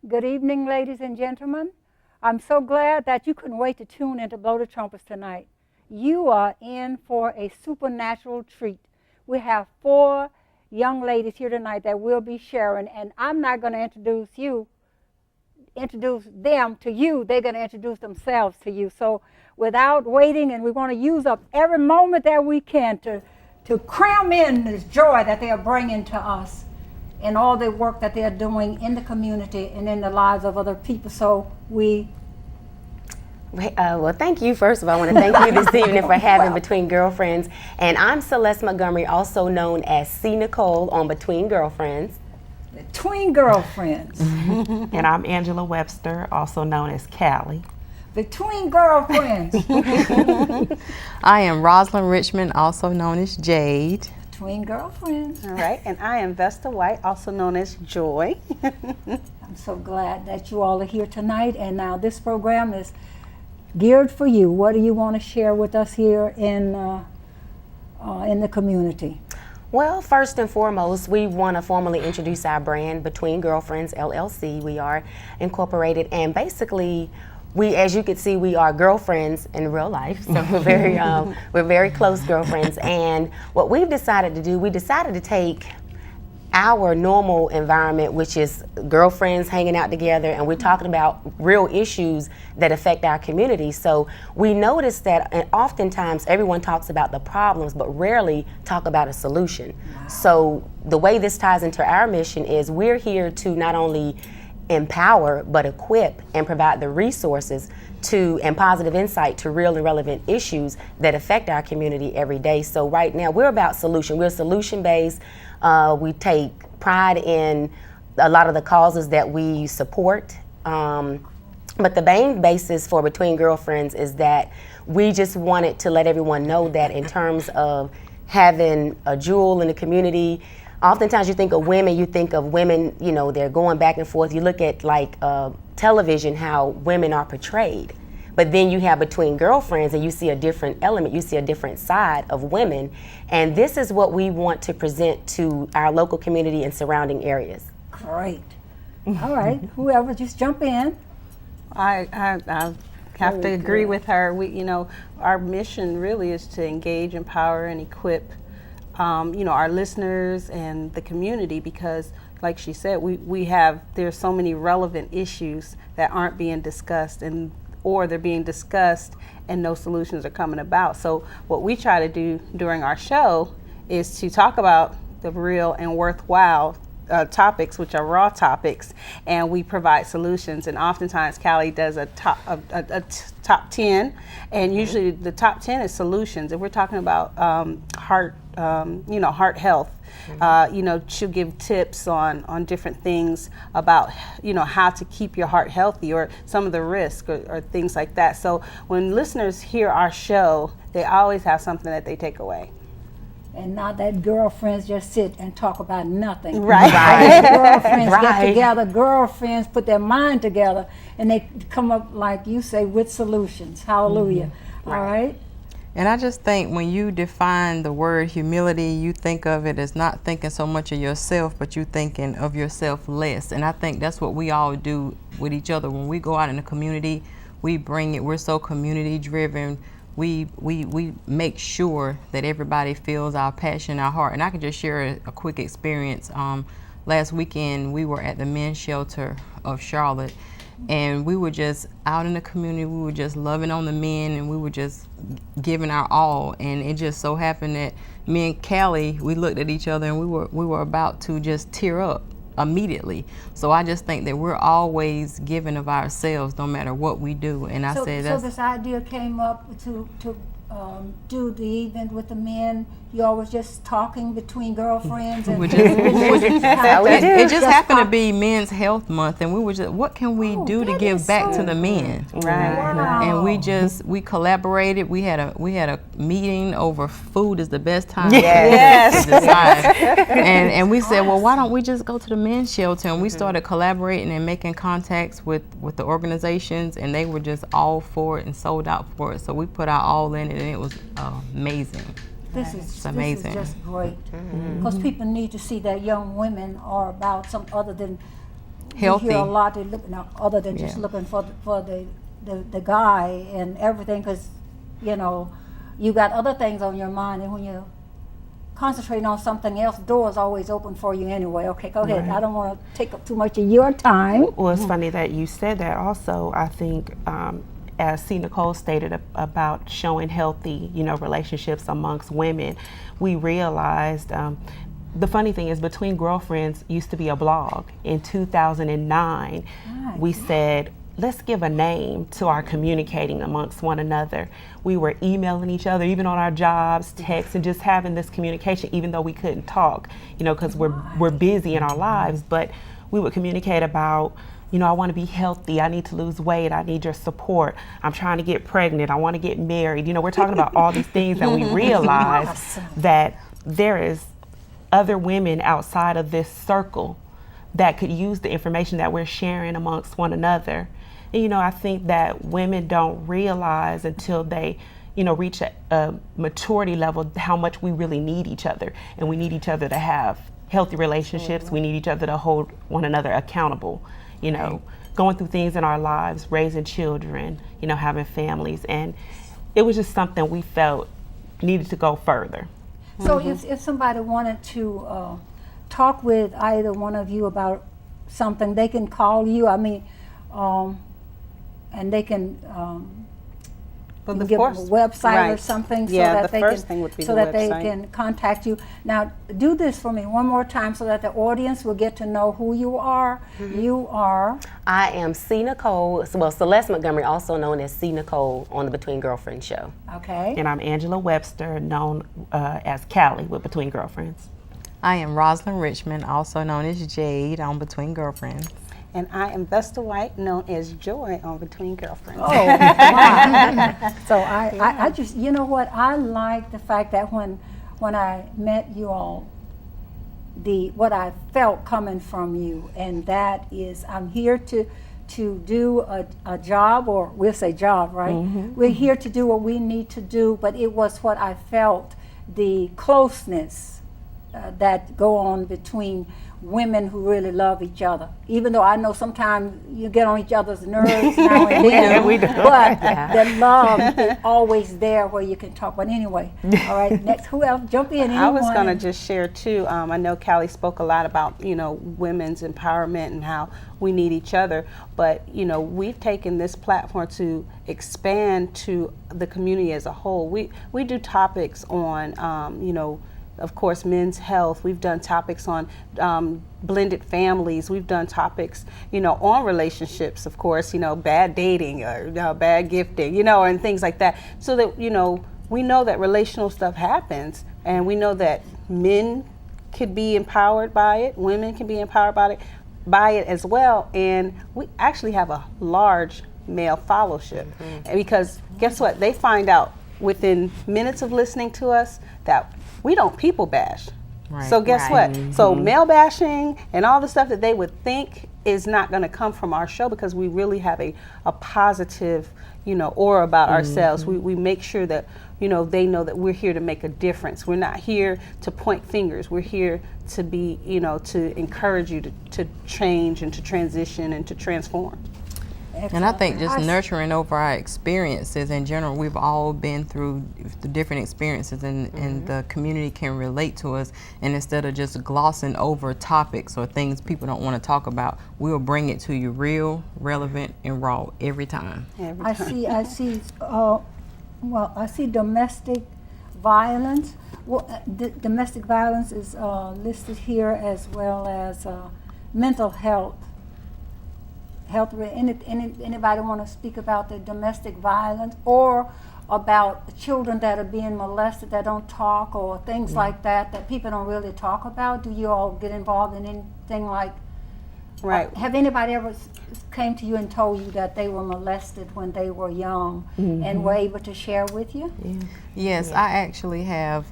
Good evening, ladies and gentlemen. I'm so glad that you couldn't wait to tune in to Blow the Trumpets tonight. You are in for a supernatural treat. We have 4 young ladies here tonight that will be sharing, and I'm not going to introduce them to you. They're going to introduce themselves to you. So without waiting, and we want to use up every moment that we can to cram in this joy that they are bringing to us and all the work that they're doing in the community and in the lives of other people. So well, thank you. First of all, I want to thank you this evening for having Between Girlfriends. And I'm Celeste Montgomery, also known as C. Nicole on Between Girlfriends. Between Girlfriends. And I'm Angela Webster, also known as Callie. Between Girlfriends. I am Rosalind Richmond, also known as Jade. Between Girlfriends. All right, and I am Vesta White, also known as Joy. I'm so glad that you all are here tonight. And now this program is geared for you. What do you want to share with us here in the community? Well, first and foremost, we want to formally introduce our brand, Between Girlfriends LLC. We are incorporated, and basically, as you can see, we are girlfriends in real life. So we're very close girlfriends. And what we've decided to do, we decided to take our normal environment, which is girlfriends hanging out together, and we're talking about real issues that affect our community. So we noticed that oftentimes everyone talks about the problems, but rarely talk about a solution. Wow. So the way this ties into our mission is we're here to not only empower, but equip and provide the resources and positive insight to real and relevant issues that affect our community every day. So right now we're about solution. We're solution-based. We take pride in a lot of the causes that we support. But the main basis for Between Girlfriends is that we just wanted to let everyone know that in terms of having a jewel in the community, oftentimes you think of women, you know, they're going back and forth. You look at like television, how women are portrayed. But then you have Between Girlfriends and you see a different element, you see a different side of women. And this is what we want to present to our local community and surrounding areas. Great. All right, whoever, just jump in. I have to agree with her. Our mission really is to engage, empower, and equip our listeners and the community, because like she said, there's so many relevant issues that aren't being discussed, or they're being discussed and no solutions are coming about. So what we try to do during our show is to talk about the real and worthwhile topics, which are raw topics, and we provide solutions. And oftentimes Callie does a top 10, and usually the top 10 is solutions. If we're talking about heart health, she'll give tips on different things about how to keep your heart healthy, or some of the risks, or things like that. So when listeners hear our show, they always have something that they take away. And not that girlfriends just sit and talk about nothing. Right. Girlfriends get together, girlfriends put their mind together, and they come up, like you say, with solutions. Hallelujah. Mm-hmm. All right? And I just think when you define the word humility, you think of it as not thinking so much of yourself, but you thinking of yourself less. And I think that's what we all do with each other. When we go out in the community, we bring it. We're so community driven. We make sure that everybody feels our passion, our heart. And I can just share a quick experience. Last weekend, we were at the men's shelter of Charlotte, and we were just out in the community. We were just loving on the men, and we were just giving our all. And it just so happened that me and Callie, we looked at each other, and we were about to just tear up immediately. So I just think that we're always giving of ourselves, no matter what we do. And so this idea came up to do the event with the men. You always just talking between girlfriends. And it just happened to be Men's Health Month, and we were just, what can we do to give back to the men? Right. Wow. And we collaborated. We had a meeting over food is the best time. Yes. To decide. And we said, well, why don't we just go to the men's shelter? And we started collaborating and making contacts with the organizations, and they were just all for it and sold out for it. So we put our all in it, and it was amazing. This is amazing. This is just great, because people need to see that young women are about something other than healthy. You hear a lot that look, no, other than just Yeah. looking for the guy and everything, because you know you got other things on your mind, and when you concentrating on something else, doors always open for you anyway. Okay, go ahead. I don't want to take up too much of your time. Well, it's funny that you said that. Also, I think, as C. Nicole stated about showing healthy, relationships amongst women, we realized. The funny thing is, Between Girlfriends used to be a blog. In 2009, we said, let's give a name to our communicating amongst one another. We were emailing each other, even on our jobs, texts, and just having this communication, even though we couldn't talk, because we're busy in our lives. But we would communicate about, I want to be healthy. I need to lose weight. I need your support. I'm trying to get pregnant. I want to get married. We're talking about all these things, and we realize that there is other women outside of this circle that could use the information that we're sharing amongst one another. And, I think that women don't realize until they, reach a maturity level how much we really need each other. And we need each other to have healthy relationships. We need each other to hold one another accountable, going through things in our lives, raising children, having families. And it was just something we felt needed to go further. So if somebody wanted to talk with either one of you about something, they can call you. I mean, and they can Well, you the give them a first- website or right. something, so Yeah, that the they first can thing would be so the that they website. can contact you. Now, do this for me one more time, so that the audience will get to know who you are. You are. I am C. Nicole, well, Celeste Montgomery, also known as C. Nicole on the Between Girlfriends show. Okay. And I'm Angela Webster, known as Callie with Between Girlfriends. I am Rosalind Richmond, also known as Jade on Between Girlfriends. And I am Vesta White, known as Joy on Between Girlfriends. Oh, wow. So I just, you know what, I like the fact that when I met you all, what I felt coming from you, and that is, I'm here to do a job, or we'll say job, right? We're here to do what we need to do, but it was what I felt, the closeness that go on between women who really love each other. Even though I know sometimes you get on each other's nerves now and then, We do. but the love is always there where you can talk. But anyway, all right, next, who else? Jump in, anyone. I was going to just share too. I know Callie spoke a lot about women's empowerment and how we need each other. But we've taken this platform to expand to the community as a whole. We do topics on of course, men's health. We've done topics on blended families. We've done topics, on relationships, of course, bad dating or bad gifting, and things like that. So that, we know that relational stuff happens, and we know that men could be empowered by it, women can be empowered by it as well. And we actually have a large male followership. Because guess what? They find out within minutes of listening to us that we don't people bash. Right. So guess what? So male bashing and all the stuff that they would think is not going to come from our show, because we really have a positive, aura about ourselves. We make sure that, they know that we're here to make a difference. We're not here to point fingers. We're here to be, to encourage you to change and to transition and to transform. And I think just nurturing over our experiences in general, we've all been through the different experiences, and the community can relate to us. And instead of just glossing over topics or things people don't want to talk about, we'll bring it to you real, relevant, and raw every time. I see I see domestic violence. Well, domestic violence is listed here, as well as mental health. Anybody want to speak about the domestic violence, or about children that are being molested that don't talk, or things like that people don't really talk about? Do you all get involved in anything like? Right. Have anybody ever came to you and told you that they were molested when they were young, and were able to share with you? Yes, I actually have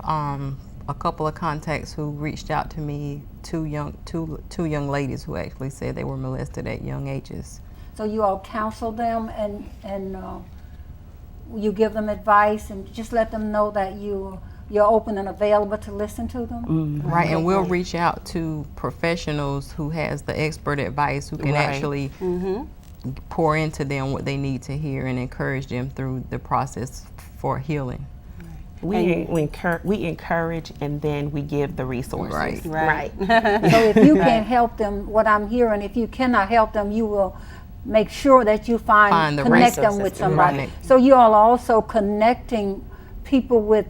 a couple of contacts who reached out to me, two young ladies who actually said they were molested at young ages. So you all counsel them, and you give them advice, and just let them know that you you're open and available to listen to them. Right, and we'll reach out to professionals who has the expert advice who can Right. actually pour into them what they need to hear and encourage them through the process for healing. We encourage and then we give the resources. Right. Right. So if you can help them, what I'm hearing, if you cannot help them, you will make sure that you Find the connect them resources with to somebody. connect. So you all are also connecting people with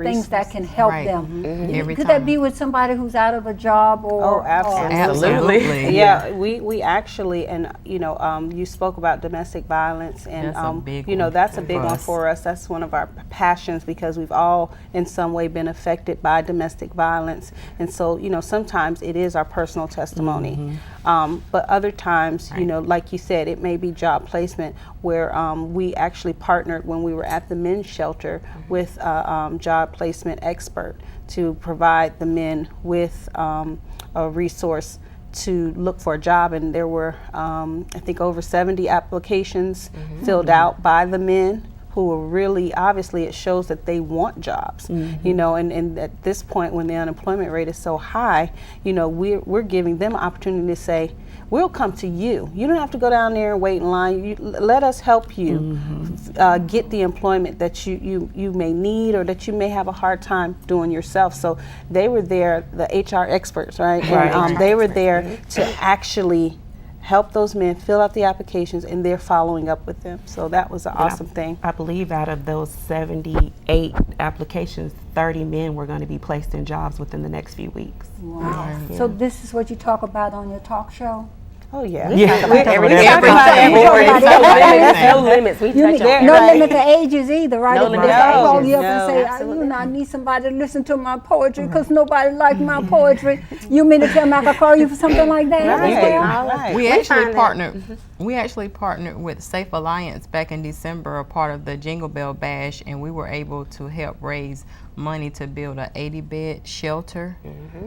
things that can help Right. them. Every Could time. that be with somebody who's out of a job or? Oh, absolutely. Absolutely. Yeah, we actually, and you spoke about domestic violence, and That's a big you know one that's a for big one us. for us. That's one of our passions because we've all in some way been affected by domestic violence, and so sometimes it is our personal testimony, but other times like you said, it may be job placement where we actually partnered when we were at the men's shelter with a job placement expert to provide the men with a resource to look for a job, and there were I think over 70 applications filled out by the men who are really, obviously it shows that they want jobs, and at this point when the unemployment rate is so high, we're giving them an opportunity to say, we'll come to you. You don't have to go down there and wait in line. Let us help you get the employment that you may need or that you may have a hard time doing yourself. So they were there, the HR experts, right? And they were there to actually help those men fill out the applications, and they're following up with them. So that was an awesome thing. I believe out of those 78 applications, 30 men were going to be placed in jobs within the next few weeks. Wow. So this is what you talk about on your talk show? Oh yeah. Everything. No limits. We touch on No Right. limit to ages either, right? No If limit I to call ages. you up and No. say, I need somebody to listen to my poetry because nobody likes my poetry. You mean to tell me I could call you for something like that? Right. as well? Right. We find actually that- partnered. We actually partnered with Safe Alliance back in December, a part of the Jingle Bell Bash, and we were able to help raise money to build a 80-bed shelter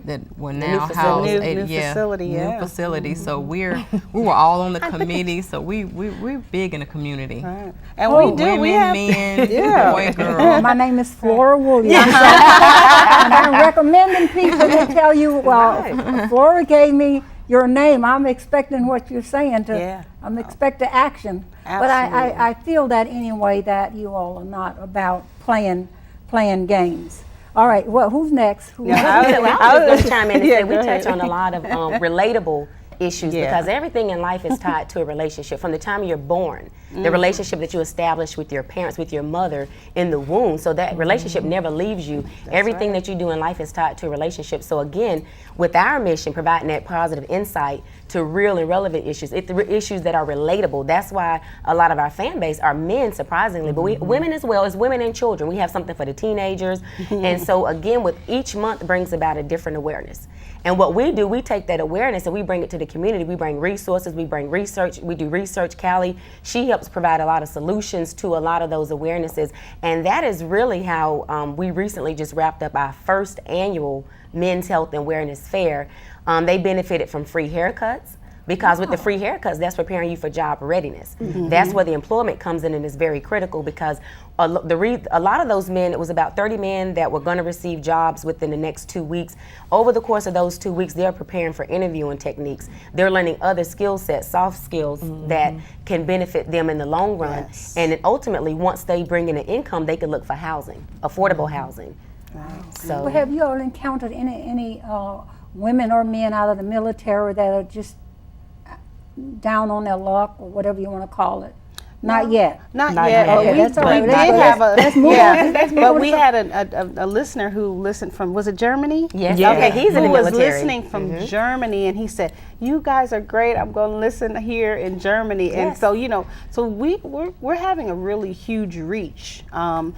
that will now house New 80, facility, new yeah. facility. So we were all on the committee. So we're big in the community. Right. And we do. Women, We have. men, Yeah. boy, girl. My name is Flora Williams. And I'm recommending people to tell you, well, Flora gave me your name. I'm expecting what you're saying to. Yeah. I'm expecting action. But Absolutely. I feel that anyway that you all are not about playing games. All right, well, who's next? Who- I was going to chime in and Yeah, say we go touch ahead. on a lot of relatable issues Yeah. because everything in life is tied to a relationship. From the time you're born, the relationship that you establish with your parents, with your mother in the womb, so that relationship never leaves you. Everything that you do in life is tied to a relationship. So again, with our mission, providing that positive insight to real and relevant issues, issues that are relatable. That's why a lot of our fan base are men, surprisingly, but women as well as women and children. We have something for the teenagers. And so again, with each month brings about a different awareness. And what we do, we take that awareness and we bring it to the community. We bring resources, we bring research, we do research. Callie, she helps provide a lot of solutions to a lot of those awarenesses. And that is really how we recently just wrapped up our first annual Men's Health and Awareness Fair. They benefited from free haircuts. Because with the free haircuts, that's preparing you for job readiness. That's where the employment comes in and is very critical because a lot of those men, it was about 30 men that were going to receive jobs within the next 2 weeks. Over the course of those 2 weeks, they're preparing for interviewing techniques. They're learning other skill sets, soft skills that can benefit them in the long run. Yes. And then ultimately, once they bring in an income, they can look for housing, affordable housing. So Well, have you all encountered any women or men out of the military that are just down on their luck or whatever you want to call it? Not yet. Not Not yet. yet. But Okay, we that's all right. did Let's- have a let's move on. Let's move but on we to had a listener who listened from, was it Germany? yes, Yeah. okay, he's in the Who was military. listening from Germany, and he said, "You guys are great. I'm going to listen here in Germany." And Yes. so so we're having a really huge reach, and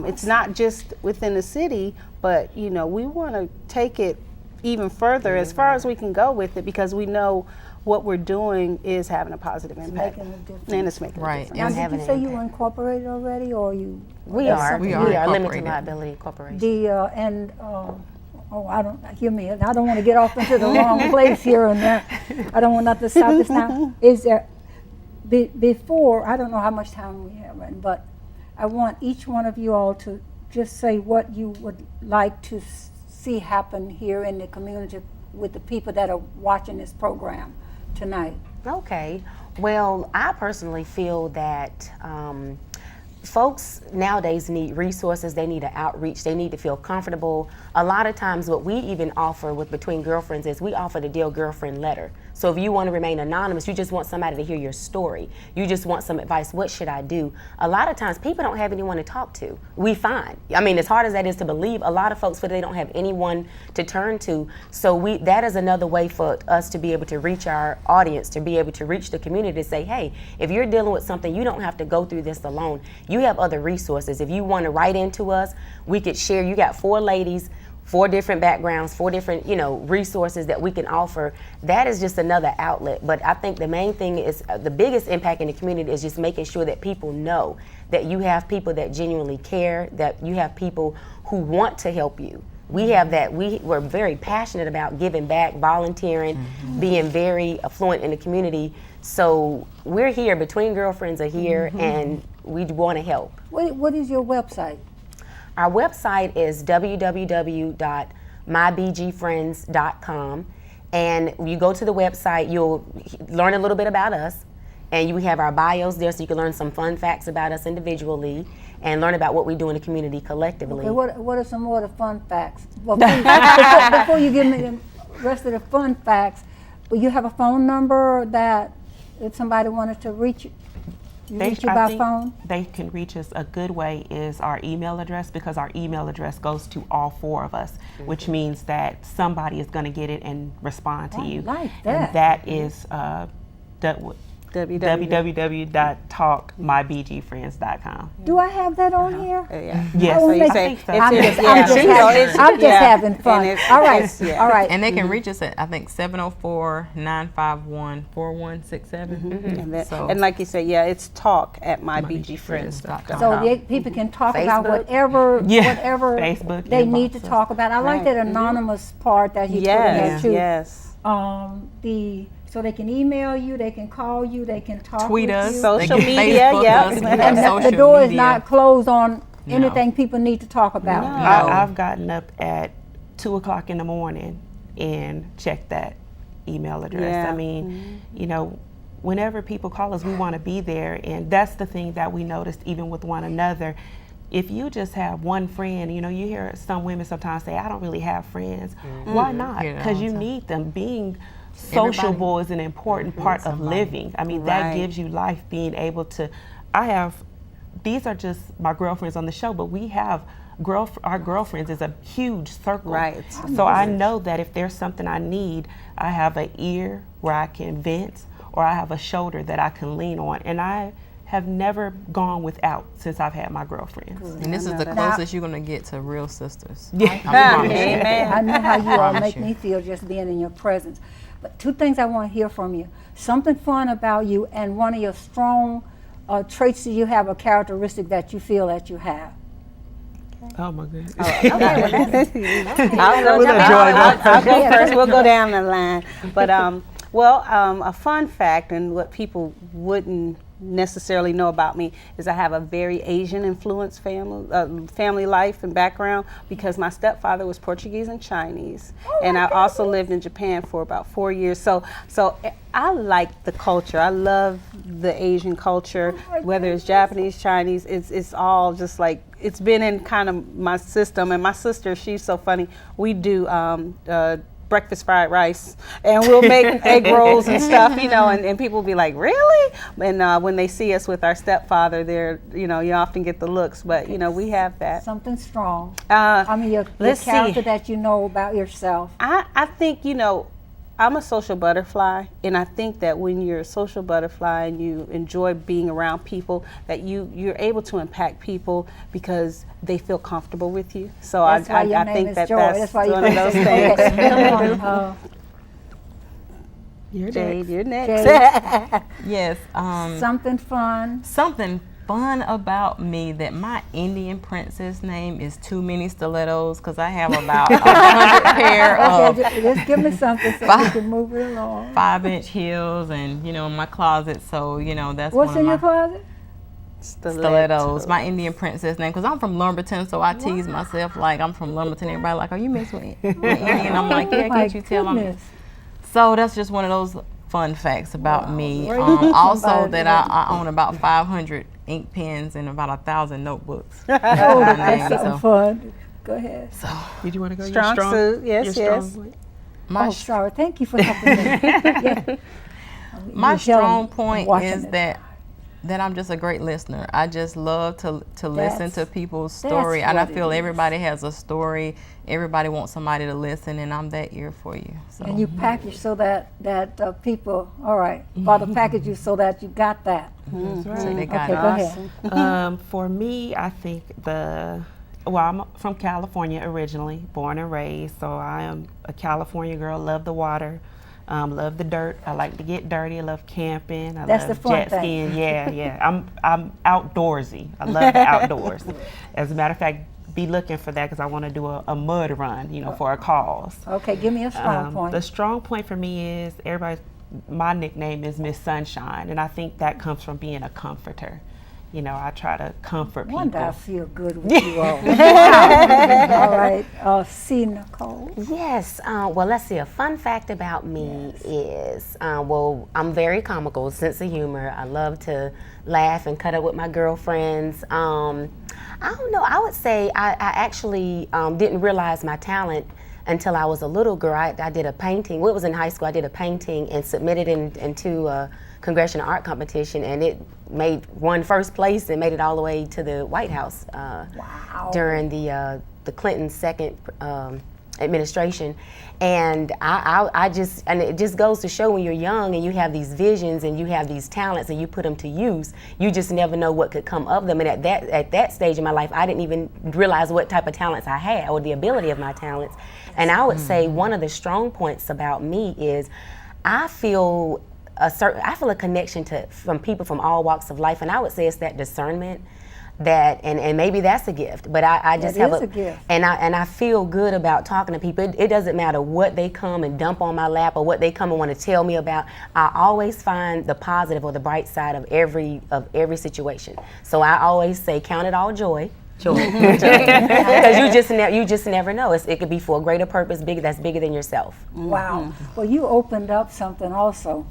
it's not just within the city, but we want to take it even further as far as we can go with it because we know what we're doing is having a positive impact, making a difference. and it's making Right. a difference. Now, It's did having you an say you impact. were incorporated already, or you? We that's are. something- We We are are limited incorporated. liability corporation. The I don't hear me. I don't want to get off into the wrong place here and there. I don't want nothing to stop this now. Is there before? I don't know how much time we have, but I want each one of you all to just say what you would like to see happen here in the community with the people that are watching this program tonight. Okay. Well, I personally feel that folks nowadays need resources. They need an outreach. They need to feel comfortable. A lot of times what we even offer with Between Girlfriends is we offer the Dear Girlfriend letter. So if you want to remain anonymous, you just want somebody to hear your story. You just want some advice. What should I do? A lot of times people don't have anyone to talk to. We find. I mean, as hard as that is to believe, a lot of folks feel they don't have anyone to turn to. So that is another way for us to be able to reach our audience, to be able to reach the community, to say, hey, if you're dealing with something, you don't have to go through this alone. You have other resources. If you want to write into us, we could share. You got 4 ladies, 4 different backgrounds, 4 different, resources that we can offer. That is just another outlet. But I think the main thing is the biggest impact in the community is just making sure that people know that you have people that genuinely care, that you have people who want to help you. We have that. We're very passionate about giving back, volunteering, being very affluent in the community. So we're here. Between Girlfriends are here, and we want to help. What is your website? Our website is www.mybgfriends.com, and you go to the website, you'll learn a little bit about us, and we have our bios there so you can learn some fun facts about us individually and learn about what we do in the community collectively. Okay, what are some more of the fun facts? Well, before you give me the rest of the fun facts, will you have a phone number that if somebody wanted to reach you by phone? They can reach us. A good way is our email address, because our email address goes to all 4 of us, which means that somebody is going to get it and respond to you. Like that. And that is www.talkmybgfriends.com. Do I have that on here? Yes, will make- I think so. I'm It's- just yeah. having fun. And All right, it's- yeah. all right. And they can reach us at, I think, 704-951-4167. And, So- and like you said, it's talk at mybgfriends.com. So people can talk about Facebook. whatever Facebook, they need to inbox us. talk about. I like Right. that anonymous part that you put in there too. Yes. So they can email you, they can call you, they can talk Tweet with us. you. Social They can media, Facebook yep. us. We And have And social the door is media. not closed on No. anything people need to talk about. I've gotten up at 2:00 in the morning and checked that email address. Yeah. I mean, whenever people call us, we want to be there. And that's the thing that we noticed even with one another. If you just have one friend, you hear some women sometimes say, I don't really have friends. Why not? Hear that all Because the you time. need them. Being sociable is an important part of somebody. living. I mean, that Right. gives you life, being able to, these are just my girlfriends on the show, but we have our girlfriends is a huge circle. Right. So I know that if there's something I need, I have an ear where I can vent, or I have a shoulder that I can lean on. And I have never gone without since I've had my girlfriends. And this is the that. closest you're going to get to real sisters. Yeah. Amen. I know how you all Promise make you. me feel just being in your presence. But 2 things I want to hear from you. Something fun about you, and one of your strong traits that you have, a characteristic that you feel that you have. Oh my goodness. I'll go first. We'll go down the line. But a fun fact, and what people wouldn't necessarily know about me, is I have a very Asian influenced family life and background, because my stepfather was Portuguese and Chinese, and I also lived in Japan for about 4 years. So I like the culture. I love the Asian culture, whether it's Japanese, Chinese. It's all just like, it's been in kind of my system. And my sister, she's so funny. We do breakfast fried rice, and we'll make egg rolls and stuff, and people will be like, really? And when they see us with our stepfather, they're, you often get the looks, but we have that. Something strong. Uh, I mean, your let's see. character that you know about yourself. I think, I'm a social butterfly, and I think that when you're a social butterfly and you enjoy being around people, that you're able to impact people because they feel comfortable with you. So That's why your I name think is that Joy. that's why you one of those things. Okay, come on, You're Jade, next. you're next. Jade, Yes. something fun. Something fun about me, that my Indian princess name is too many stilettos, because I have about 100 pair of Okay, just give me something so we can move it along. 5-inch heels, and in my closet. So that's What's one in of your closet? Stilettos. My Indian princess name, because I'm from Lumberton, so I tease myself like I'm from Lumberton. Everybody like, are you mixed with Indian? I'm like, yeah, My can't you tell? goodness. So that's just one of those fun facts about me. Where you Also, somebody that I own about 500 ink pens and about 1,000 notebooks. Oh, My name, that's something so- fun. Go ahead. Did you want to go? Strong suit, yes, your yes. strong point? My Oh, sorry. Thank you for helping me. Yeah. My You tell 'em strong I'm point watching is it. that I'm just a great listener. I just love to listen to people's story, and I what it feel is. everybody has a story. Everybody wants somebody to listen, and I'm that ear for you. So And you package so that people, all right, Father package you so that you got that. That's so right. they got Okay, it. go ahead. For me, I think I'm from California originally, born and raised, so I am a California girl, love the water, love the dirt. I like to get dirty, I love camping, I That's the love fun jet thing. skiing. Yeah. I'm outdoorsy. I love the outdoors. As a matter of fact, be looking for that because I want to do a mud run, for a cause. Okay, give me a strong point. The strong point for me is my nickname is Miss Sunshine, and I think that comes from being a comforter. I try to comfort Wonder I people. feel good with you all. All right, C. Nicole. Yes. Well, let's see. A fun fact about me is, I'm very comical, sense of humor. I love to laugh and cut up with my girlfriends. I don't know. I would say I actually didn't realize my talent until I was a little girl. I did a painting. Well, it was in high school. I did a painting and submitted into a congressional art competition, and it won first place and made it all the way to the White House during the Clinton second administration. And and it just goes to show when you're young and you have these visions and you have these talents and you put them to use, you just never know what could come of them. And at that stage in my life, I didn't even realize what type of talents I had or the ability of my talents. And I would say one of the strong points about me is I feel a connection from people from all walks of life, and I would say it's that discernment and maybe that's a gift, but I just That have is a gift. and I feel good about talking to people. It doesn't matter what they come and dump on my lap or what they come and want to tell me about. I always find the positive or the bright side of every situation. So I always say, count it all joy. Because you just never know. It could be for a greater purpose, that's bigger than yourself. Wow. Well, you opened up something also.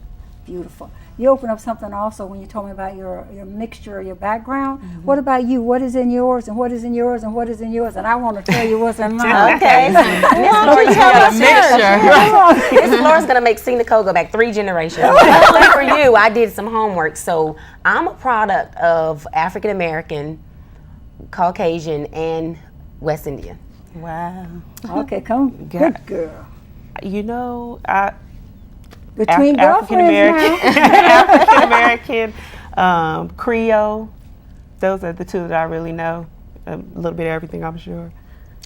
Beautiful. You opened up something also when you told me about your mixture, your background. What about you? What is in yours, and what is in yours, and what is in yours? And I want to tell you what's in mine. Okay. Miss got a mixture. Miss Laura's gonna make C. Nicole go back 3 generations. Luckily for you, I did some homework. So I'm a product of African American, Caucasian, and West Indian. Wow. Okay, come, good girl. Between African girlfriends American, African American, Creole. Those are the two that I really know. A little bit of everything, I'm sure.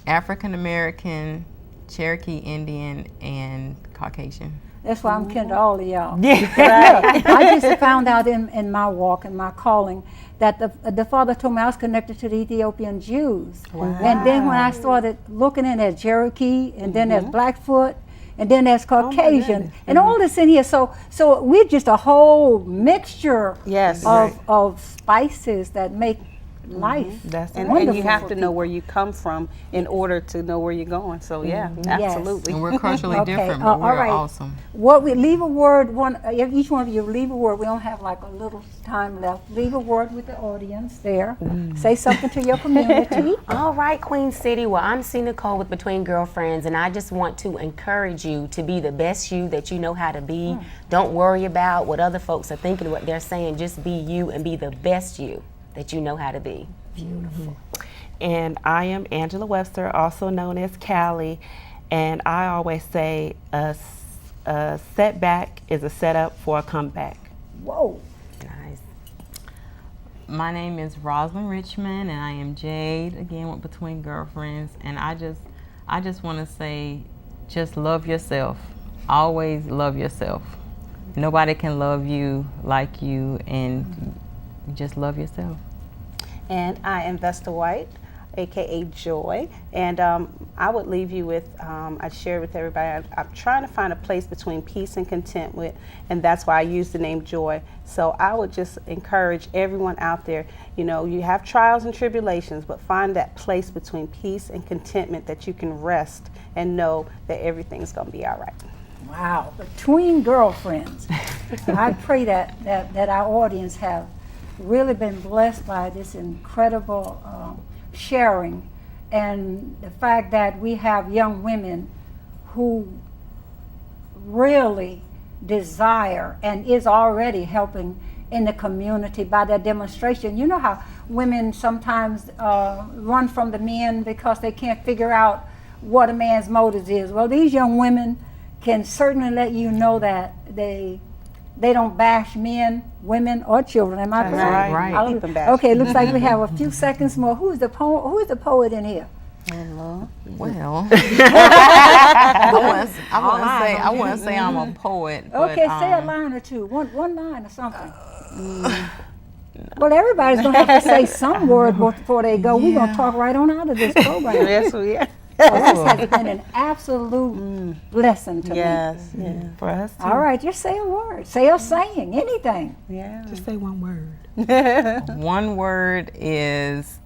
African American, Cherokee Indian, and Caucasian. That's why I'm kin to all of y'all. Yeah. I just found out in my walk and my calling that the Father told me I was connected to the Ethiopian Jews. And then when I started looking in at Cherokee, and then there's Blackfoot, and then there's Caucasian, and all this in here. So we're just a whole mixture Yes. of spices that make life. That's And wonderful you have for to know where you come from in order to know where you're going. So yeah, Yes. absolutely. And we're culturally Okay, different, all but we're right. awesome. What we leave a word, each one of you leave a word. We don't have like a little time left. Leave a word with the audience there. Say something to your community. All right, Queen City. Well, I'm C. Nicole with Between Girlfriends, and I just want to encourage you to be the best you that you know how to be. Don't worry about what other folks are thinking, what they're saying. Just be you and be the best you that you know how to be. And I am Angela Webster, also known as Callie, and I always say a setback is a setup for a comeback. Whoa. Nice. My name is Rosalind Richmond, and I am Jade, again with Between Girlfriends. And I just want to say, just love yourself. Always love yourself. Nobody can love you like you, and just love yourself. And I am Vesta White. aka Joy. And I would leave you with, I shared with everybody, I'm trying to find a place between peace and contentment, and that's why I use the name Joy. So I would just encourage everyone out there, you know, you have trials and tribulations, but find that place between peace and contentment that you can rest and know that everything's going to be all right. Wow, between girlfriends. I pray that our audience have really been blessed by this incredible sharing, and the fact that we have young women who really desire and is already helping in the community by their demonstration. You know how women sometimes run from the men because they can't figure out what a man's motives is. Well, these young women can certainly let you know that they don't bash men, women, or children. Am I correct? Right. I'll keep them back. Okay, looks like we have a few seconds more. Who's the poet in here? Well, I wouldn't say I'm a poet. But, Okay, say a line or two. One line or something. Well, everybody's going to have to say some word before they go. We're going to talk right on out of this program. Yes, we are. This has been an absolute blessing to me. Yes, yeah. For us, too. All right, just say a word. Say a saying, anything. Yeah. Just say one word. One word is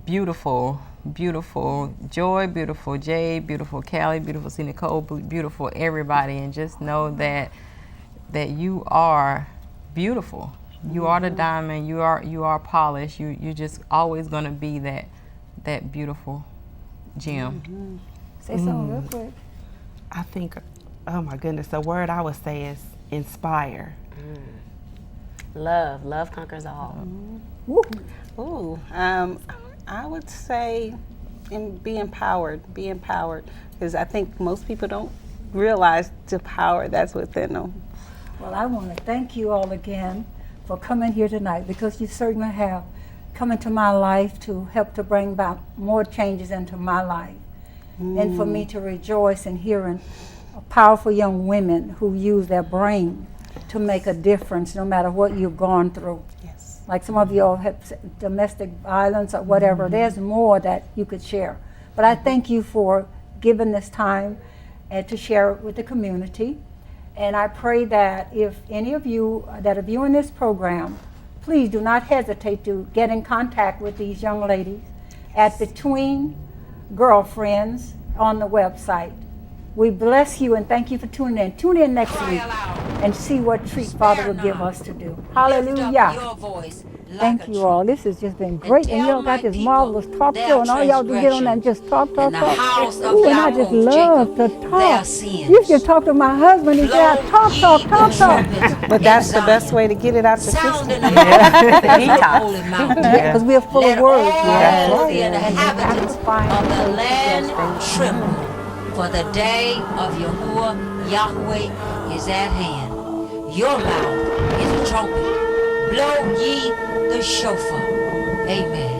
beautiful. Beautiful Joy, beautiful Jay, beautiful Callie, beautiful C. Nicole, beautiful everybody, and just know that you are beautiful. You are the diamond. You are polished. You're just always gonna be that beautiful gem. Say something real quick. I think, oh my goodness, the word I would say is inspire. Love conquers all. Woo. Ooh, I would say be empowered, because I think most people don't realize the power that's within them. Well, I want to thank you all again for coming here tonight, because you certainly have come into my life to help to bring about more changes into my life. And for me to rejoice in hearing powerful young women who use their brain to make a difference no matter what you've gone through. Yes. Like some of you all have domestic violence or whatever. There's more that you could share. But I thank you for giving this time to share it with the community. And I pray that if any of you that are viewing this program, please do not hesitate to get in contact with these young ladies at Between Girlfriends on the website. We bless you and thank you for tuning in. Tune in next week and see what treat Father will give us to do. Hallelujah. Thank you all. This has just been great. And y'all got this marvelous talk show, and all y'all do get on there and just talk. Ooh, and I just love to talk. You should talk to my husband. He said, talk. But that's the best way to get it out the system. Because we're full of words. All Right. the inhabitants of the land tremble, for the day of Yahuwah Yahweh is at hand. Your mouth is a trumpet. Blow ye the shofar. Amen.